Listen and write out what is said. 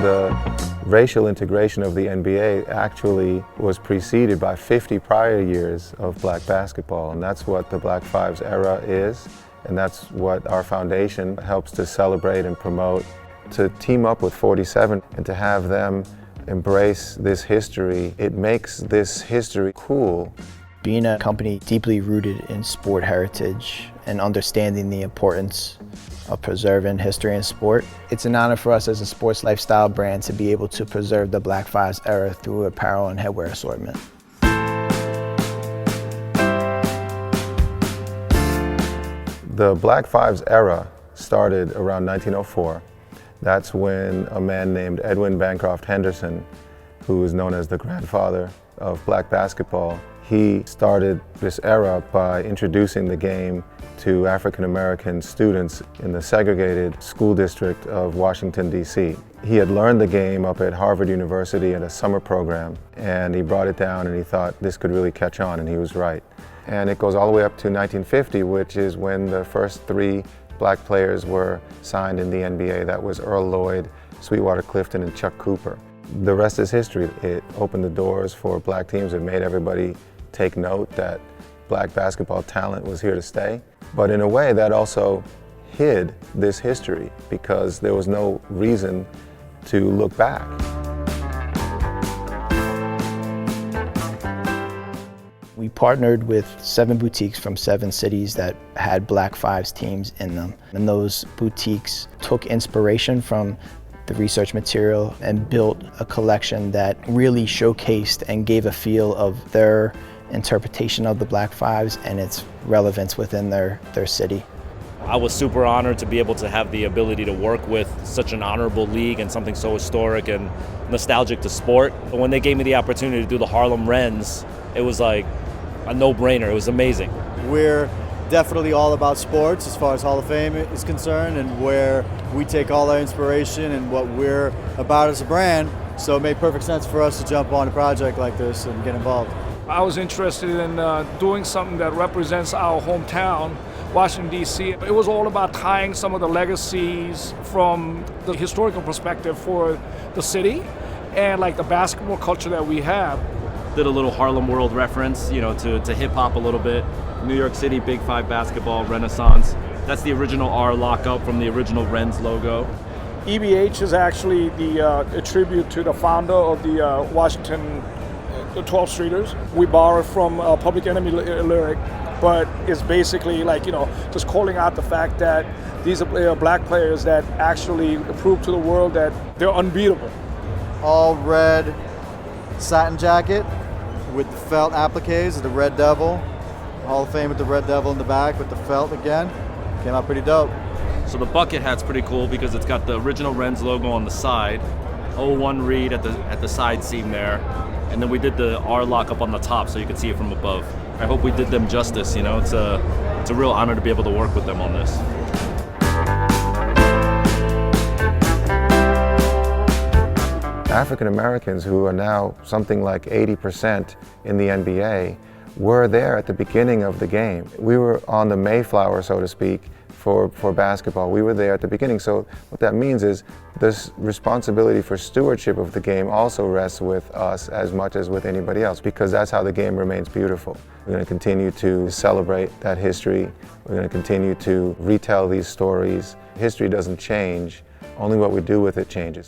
The racial integration of the NBA actually was preceded by 50 prior years of black basketball, and that's what the Black Fives era is, and that's what our foundation helps to celebrate and promote. To team up with 47 and to have them embrace this history, it makes this history cool. Being a company deeply rooted in sport heritage and understanding the importance of preserving history and sport, it's an honor for us as a sports lifestyle brand to be able to preserve the Black Fives era through apparel and headwear assortment. The Black Fives era started around 1904. That's when a man named Edwin Bancroft Henderson, who is known as the grandfather of black basketball, he started this era by introducing the game to African American students in the segregated school district of Washington, D.C. He had learned the game up at Harvard University in a summer program, and he brought it down and he thought this could really catch on, and he was right. And it goes all the way up to 1950, which is when the first 3 black players were signed in the NBA. That was Earl Lloyd, Sweetwater Clifton, and Chuck Cooper. The rest is history. It opened the doors for black teams. It made everybody take note that black basketball talent was here to stay. But in a way, that also hid this history because there was no reason to look back. We partnered with 7 boutiques from 7 cities that had Black Fives teams in them. And those boutiques took inspiration from the research material and built a collection that really showcased and gave a feel of their interpretation of the Black Fives and its relevance within their city. I was super honored to be able to have the ability to work with such an honorable league and something so historic and nostalgic to sport. But when they gave me the opportunity to do the Harlem Wrens, it was like a no-brainer. It was amazing. We're definitely all about sports as far as Hall of Fame is concerned, and where we take all our inspiration and what we're about as a brand. So it made perfect sense for us to jump on a project like this and get involved. I was interested in doing something that represents our hometown, Washington, D.C. It was all about tying some of the legacies from the historical perspective for the city and like the basketball culture that we have. Did a little Harlem World reference, to hip hop a little bit. New York City Big 5 basketball renaissance. That's the original R lockup from the original Wrens logo. EBH is actually a tribute to the founder of the Washington 12 Streeters. We borrowed from Public Enemy lyric, but it's basically like, just calling out the fact that these are black players that actually prove to the world that they're unbeatable. All red satin jacket with the felt appliques of the Red Devil. Hall of Fame with the Red Devil in the back with the felt again. Came out pretty dope. So the bucket hat's pretty cool because it's got the original Wrens logo on the side, 01 read at the side seam there, and then we did the R lockup on the top so you can see it from above. I hope we did them justice, It's a real honor to be able to work with them on this. African Americans, who are now something like 80% in the NBA, were there at the beginning of the game. We were on the Mayflower, so to speak, for basketball. We were there at the beginning. So what that means is this responsibility for stewardship of the game also rests with us as much as with anybody else, because that's how the game remains beautiful. We're going to continue to celebrate that history. We're going to continue to retell these stories. History doesn't change, only what we do with it changes.